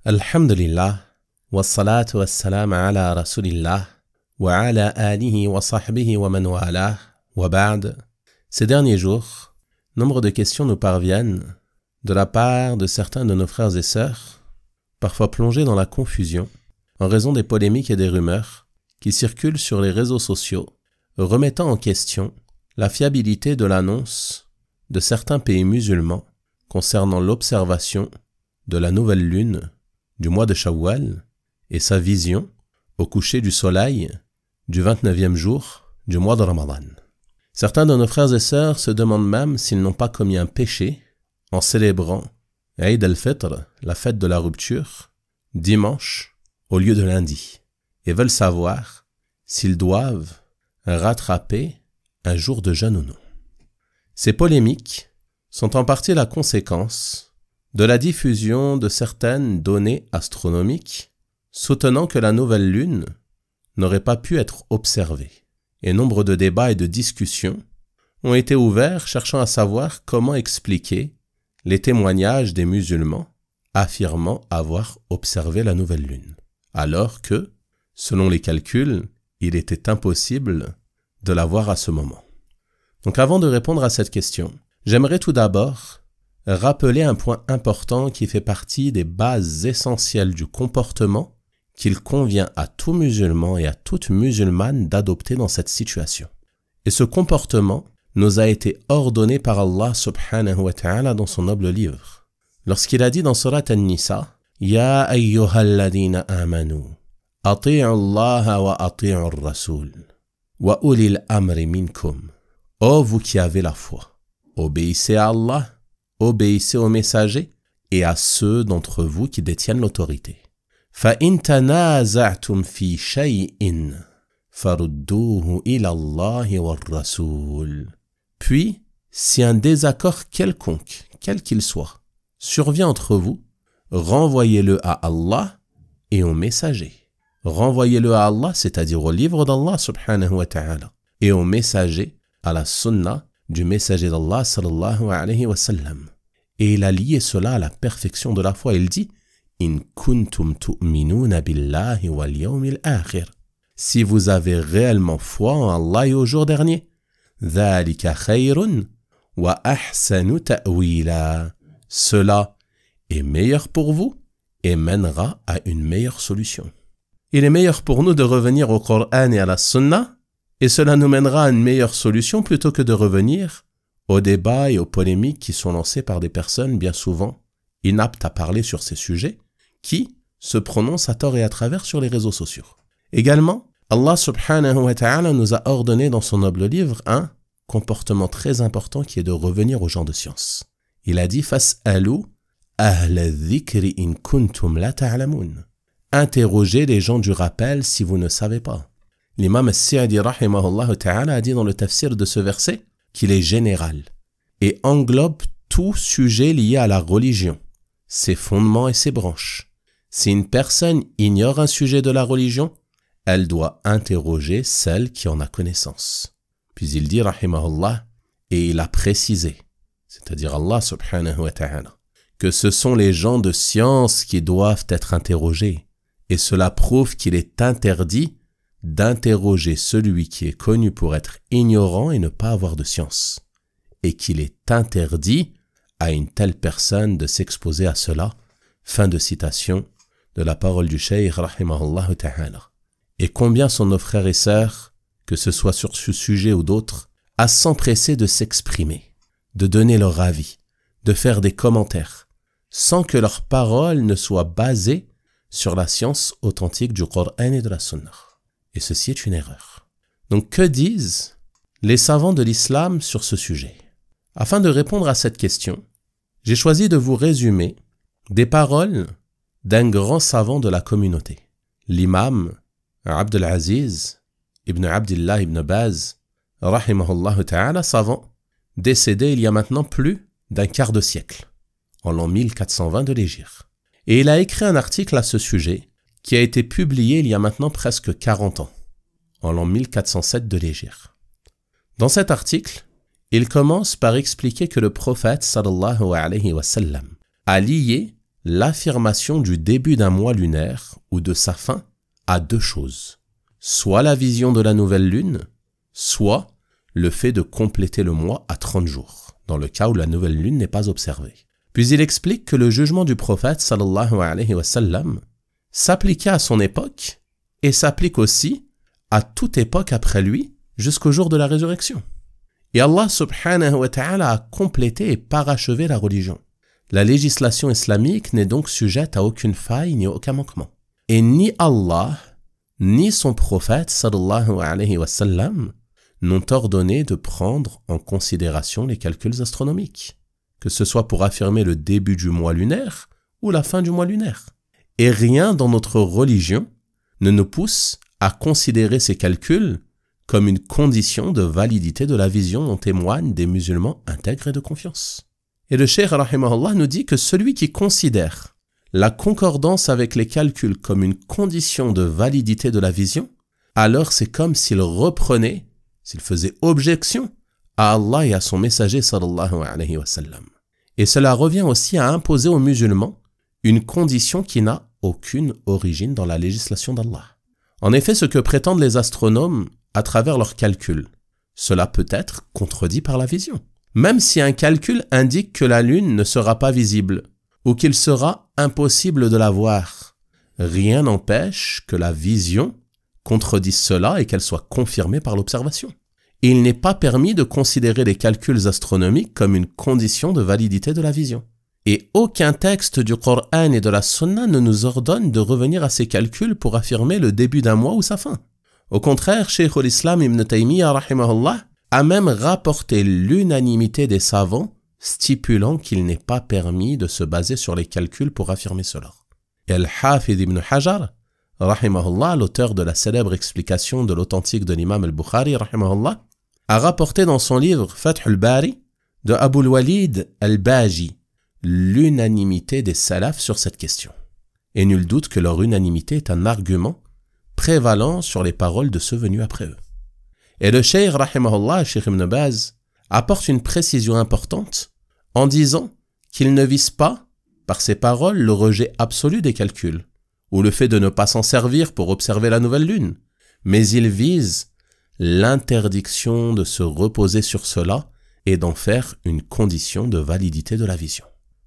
Alhamdulillah, wassalatu wassalam ala rasulillah, wa ala alihi wa sahbihi wa man walah, wa ba'd. Ces derniers jours, nombre de questions nous parviennent de la part de certains de nos frères et sœurs, parfois plongés dans la confusion, en raison des polémiques et des rumeurs qui circulent sur les réseaux sociaux, remettant en question la fiabilité de l'annonce de certains pays musulmans concernant l'observation de la nouvelle lune du mois de Shawwal et sa vision au coucher du soleil du 29e jour du mois de Ramadan. Certains de nos frères et sœurs se demandent même s'ils n'ont pas commis un péché en célébrant Eid al-Fitr, la fête de la rupture, dimanche au lieu de lundi, et veulent savoir s'ils doivent rattraper un jour de jeûne ou non. Ces polémiques sont en partie la conséquence de la diffusion de certaines données astronomiques soutenant que la nouvelle lune n'aurait pas pu être observée. Et nombre de débats et de discussions ont été ouverts cherchant à savoir comment expliquer les témoignages des musulmans affirmant avoir observé la nouvelle lune, alors que, selon les calculs, il était impossible de la voir à ce moment. Donc avant de répondre à cette question, j'aimerais tout d'abord rappeler un point important qui fait partie des bases essentielles du comportement qu'il convient à tout musulman et à toute musulmane d'adopter dans cette situation. Et ce comportement nous a été ordonné par Allah subhanahu wa ta'ala dans son noble livre. Lorsqu'il a dit dans Surat An-Nisa, « Ya ayyuhalladhina amanu, ati'u Allah wa ati'u ar-rasul, wa ulil amri minkum. » Ô vous qui avez la foi, obéissez à Allah, obéissez aux messagers et à ceux d'entre vous qui détiennent l'autorité. فَإِن تَنَازَعْتُمْ فِي شَيْءٍ فَرُدُّوهُ إِلَى اللَّهِ وَالرَّسُولِ. Puis, si un désaccord quelconque, quel qu'il soit, survient entre vous, renvoyez-le à Allah et aux messagers. Renvoyez-le à Allah, c'est-à-dire au livre d'Allah subhanahu wa ta'ala, et aux messagers, à la sunna du messager d'Allah sallallahu alayhi wa sallam. Et il a lié cela à la perfection de la foi. Il dit « In kuntum tu'minuna billahi wal yawmil akhir » Si vous avez réellement foi en Allah et au jour dernier. « Dhalika khayrun wa ahsanu ta'wila » Cela est meilleur pour vous et mènera à une meilleure solution. Il est meilleur pour nous de revenir au Coran et à la sunna, et cela nous mènera à une meilleure solution plutôt que de revenir aux débats et aux polémiques qui sont lancés par des personnes bien souvent inaptes à parler sur ces sujets, qui se prononcent à tort et à travers sur les réseaux sociaux. Également, Allah subhanahu wa ta'ala nous a ordonné dans son noble livre un comportement très important qui est de revenir aux gens de science. Il a dit « Fas'alu ahla dhikri in kuntum la ta'lamun » Interrogez les gens du rappel si vous ne savez pas. L'imam al-Sa'di rahimahullah ta'ala a dit dans le tafsir de ce verset qu'il est général et englobe tout sujet lié à la religion, ses fondements et ses branches. Si une personne ignore un sujet de la religion, elle doit interroger celle qui en a connaissance. Puis il dit rahimahullah, et il a précisé, c'est-à-dire Allah subhanahu wa ta'ala, que ce sont les gens de science qui doivent être interrogés, et cela prouve qu'il est interdit d'interroger celui qui est connu pour être ignorant et ne pas avoir de science, et qu'il est interdit à une telle personne de s'exposer à cela. Fin de citation de la parole du Cheikh rahimahullah ta'ala. Et combien sont nos frères et sœurs, que ce soit sur ce sujet ou d'autres, à s'empresser de s'exprimer, de donner leur avis, de faire des commentaires, sans que leurs paroles ne soient basées sur la science authentique du Coran et de la Sunna. Et ceci est une erreur. Donc que disent les savants de l'islam sur ce sujet? Afin de répondre à cette question, j'ai choisi de vous résumer des paroles d'un grand savant de la communauté, l'imam Abdul Aziz ibn Abdillah ibn Baz, rahimahullah ta'ala, savant, décédé il y a maintenant plus d'un quart de siècle, en l'an 1420 de l'Hégire. Et il a écrit un article à ce sujet qui a été publié il y a maintenant presque 40 ans, en l'an 1407 de l'Hégire. Dans cet article, il commence par expliquer que le prophète sallallahu alayhi wa sallam a lié l'affirmation du début d'un mois lunaire ou de sa fin à deux choses. Soit la vision de la nouvelle lune, soit le fait de compléter le mois à 30 jours, dans le cas où la nouvelle lune n'est pas observée. Puis il explique que le jugement du prophète sallallahu alayhi wa sallam s'appliquait à son époque et s'applique aussi à toute époque après lui jusqu'au jour de la résurrection. Et Allah subhanahu wa ta'ala a complété et parachevé la religion. La législation islamique n'est donc sujette à aucune faille ni aucun manquement. Et ni Allah, ni son prophète sallallahu alayhi wa sallam n'ont ordonné de prendre en considération les calculs astronomiques, que ce soit pour affirmer le début du mois lunaire ou la fin du mois lunaire. Et rien dans notre religion ne nous pousse à considérer ces calculs comme une condition de validité de la vision dont témoignent des musulmans intègres et de confiance. Et le cheikh rahimahullah nous dit que celui qui considère la concordance avec les calculs comme une condition de validité de la vision, alors c'est comme s'il reprenait, s'il faisait objection à Allah et à son messager sallallahu alayhi wa sallam. Et cela revient aussi à imposer aux musulmans une condition qui n'a aucune origine dans la législation d'Allah. En effet, ce que prétendent les astronomes à travers leurs calculs, cela peut être contredit par la vision. Même si un calcul indique que la lune ne sera pas visible ou qu'il sera impossible de la voir, rien n'empêche que la vision contredise cela et qu'elle soit confirmée par l'observation. Il n'est pas permis de considérer les calculs astronomiques comme une condition de validité de la vision. Et aucun texte du Coran et de la Sunna ne nous ordonne de revenir à ces calculs pour affirmer le début d'un mois ou sa fin. Au contraire, Cheikh al-Islam Ibn Taymiyyah rahimahullah a même rapporté l'unanimité des savants stipulant qu'il n'est pas permis de se baser sur les calculs pour affirmer cela. Et Al-Hafidh Ibn Hajar rahimahullah, l'auteur de la célèbre explication de l'authentique de l'imam al-Bukhari rahimahullah, a rapporté dans son livre Fath al-Bari de Abu al-Walid al-Baji l'unanimité des salafs sur cette question. Et nul doute que leur unanimité est un argument prévalant sur les paroles de ceux venus après eux. Et le cheikh rahimahullah, Cheikh Ibn Baz, apporte une précision importante en disant qu'il ne vise pas, par ses paroles, le rejet absolu des calculs, ou le fait de ne pas s'en servir pour observer la nouvelle lune, mais il vise l'interdiction de se reposer sur cela et d'en faire une condition de validité de la vision.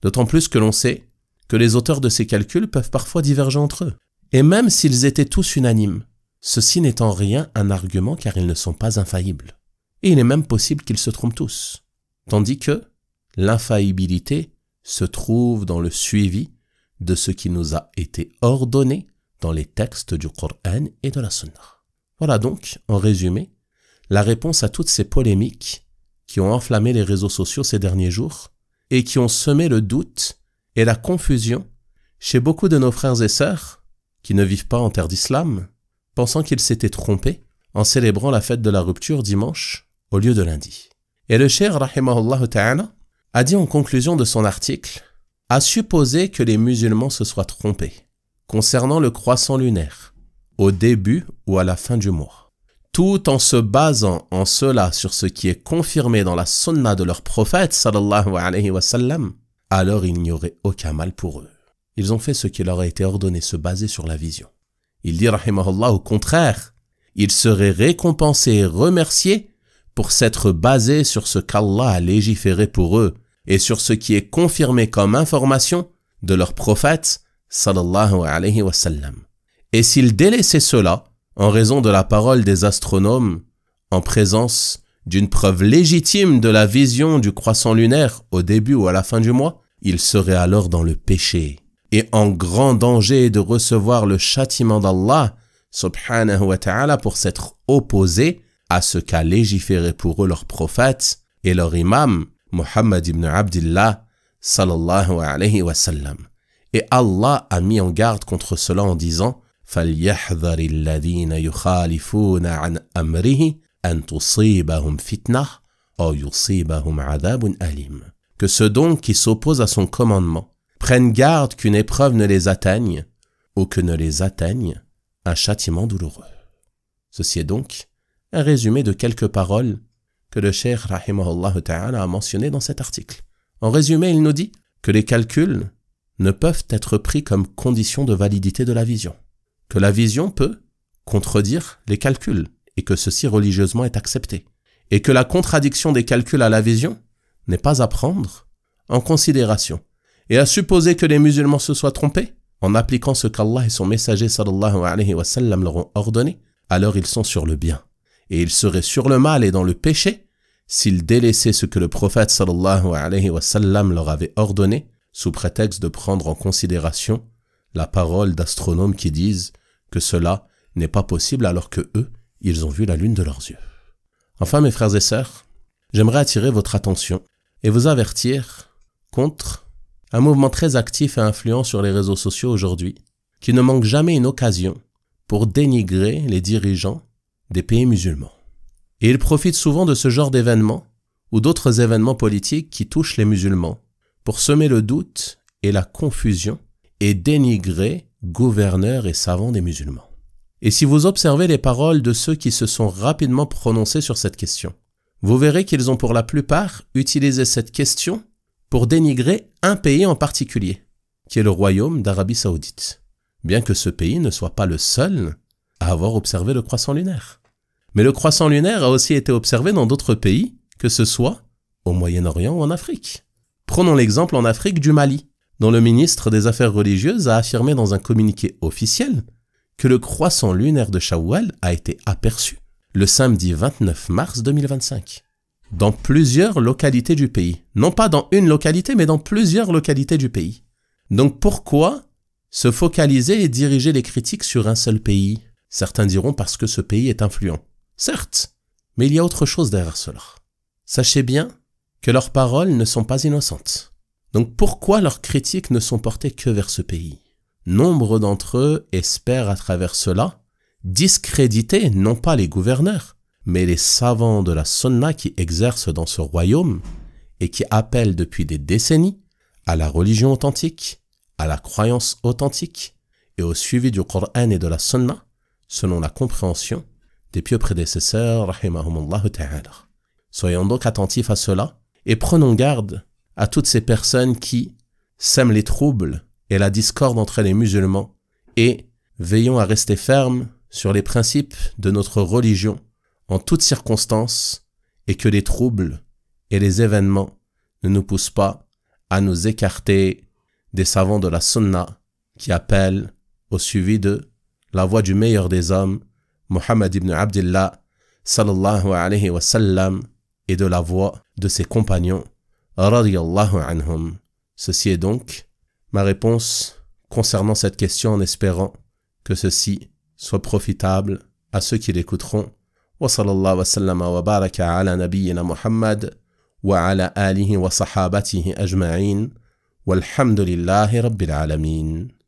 D'autant plus que l'on sait que les auteurs de ces calculs peuvent parfois diverger entre eux. Et même s'ils étaient tous unanimes, ceci n'est en rien un argument car ils ne sont pas infaillibles. Et il est même possible qu'ils se trompent tous. Tandis que l'infaillibilité se trouve dans le suivi de ce qui nous a été ordonné dans les textes du Coran et de la Sunna. Voilà donc, en résumé, la réponse à toutes ces polémiques qui ont enflammé les réseaux sociaux ces derniers jours et qui ont semé le doute et la confusion chez beaucoup de nos frères et sœurs qui ne vivent pas en terre d'islam, pensant qu'ils s'étaient trompés en célébrant la fête de la rupture dimanche au lieu de lundi. Et le cheikh rahimahullah ta'ala a dit en conclusion de son article à supposer que les musulmans se soient trompés concernant le croissant lunaire au début ou à la fin du mois, tout en se basant en cela sur ce qui est confirmé dans la sunna de leur prophète sallallahu alayhi wa sallam, alors il n'y aurait aucun mal pour eux. Ils ont fait ce qui leur a été ordonné, se baser sur la vision. Il dit rahimahullah, au contraire, ils seraient récompensés et remerciés pour s'être basés sur ce qu'Allah a légiféré pour eux et sur ce qui est confirmé comme information de leur prophète sallallahu alayhi wa sallam. Et s'ils délaissaient cela en raison de la parole des astronomes en présence d'une preuve légitime de la vision du croissant lunaire au début ou à la fin du mois, ils seraient alors dans le péché et en grand danger de recevoir le châtiment d'Allah subhanahu wa ta'ala pour s'être opposés à ce qu'a légiféré pour eux leur prophète et leur imam Muhammad ibn Abdillah sallallahu alayhi wa sallam. Et Allah a mis en garde contre cela en disant فَلْيَحْذَرِ الَّذِينَ يُخَالِفُونَ عَنْ أَمْرِهِ أَنْ تُصِيبَهُمْ فِتْنَةٌ أَوْ يُصِيبَهُمْ عَذَابٌ أَلِيمٌ. Que ceux donc qui s'opposent à son commandement prennent garde qu'une épreuve ne les atteigne ou que ne les atteigne un châtiment douloureux. Ceci est donc un résumé de quelques paroles que le cheikh rahimahullah ta'ala a mentionné dans cet article. En résumé, il nous dit que les calculs ne peuvent être pris comme condition de validité de la vision, que la vision peut contredire les calculs et que ceci religieusement est accepté, et que la contradiction des calculs à la vision n'est pas à prendre en considération et à supposer que les musulmans se soient trompés en appliquant ce qu'Allah et son messager sallallahu alayhi wa sallam leur ont ordonné, alors ils sont sur le bien, et ils seraient sur le mal et dans le péché s'ils délaissaient ce que le prophète sallallahu alayhi wa sallam leur avait ordonné sous prétexte de prendre en considération la parole d'astronomes qui disent que cela n'est pas possible alors que eux, ils ont vu la lune de leurs yeux. Enfin, mes frères et sœurs, j'aimerais attirer votre attention et vous avertir contre un mouvement très actif et influent sur les réseaux sociaux aujourd'hui, qui ne manque jamais une occasion pour dénigrer les dirigeants des pays musulmans. Et ils profitent souvent de ce genre d'événements ou d'autres événements politiques qui touchent les musulmans pour semer le doute et la confusion et dénigrer gouverneurs et savants des musulmans. Et si vous observez les paroles de ceux qui se sont rapidement prononcés sur cette question, vous verrez qu'ils ont pour la plupart utilisé cette question pour dénigrer un pays en particulier, qui est le royaume d'Arabie Saoudite, bien que ce pays ne soit pas le seul à avoir observé le croissant lunaire. Mais le croissant lunaire a aussi été observé dans d'autres pays, que ce soit au Moyen-Orient ou en Afrique. Prenons l'exemple en Afrique du Mali, dont le ministre des Affaires religieuses a affirmé dans un communiqué officiel que le croissant lunaire de Shawwal a été aperçu le samedi 29 mars 2025. Dans plusieurs localités du pays. Non pas dans une localité, mais dans plusieurs localités du pays. Donc pourquoi se focaliser et diriger les critiques sur un seul pays? Certains diront parce que ce pays est influent. Certes, mais il y a autre chose derrière cela. Sachez bien que leurs paroles ne sont pas innocentes. Donc pourquoi leurs critiques ne sont portées que vers ce pays? Nombre d'entre eux espèrent à travers cela discréditer non pas les gouverneurs, mais les savants de la Sunna qui exercent dans ce royaume et qui appellent depuis des décennies à la religion authentique, à la croyance authentique et au suivi du Coran et de la Sunna selon la compréhension des pieux prédécesseurs, rahimahumullah ta'ala. Soyons donc attentifs à cela et prenons garde à toutes ces personnes qui sèment les troubles et la discorde entre les musulmans et veillons à rester fermes sur les principes de notre religion en toutes circonstances et que les troubles et les événements ne nous poussent pas à nous écarter des savants de la Sunna qui appellent au suivi de la voie du meilleur des hommes, Muhammad ibn Abdillah sallallahu alayhi wa sallam, et de la voie de ses compagnons radiyallahu anhum. Ceci est donc ma réponse concernant cette question en espérant que ceci soit profitable à ceux qui l'écouteront. وصلى الله وسلم وبارك على نبينا محمد وعلى آله وصحابته أجمعين والحمد لله رب العالمين.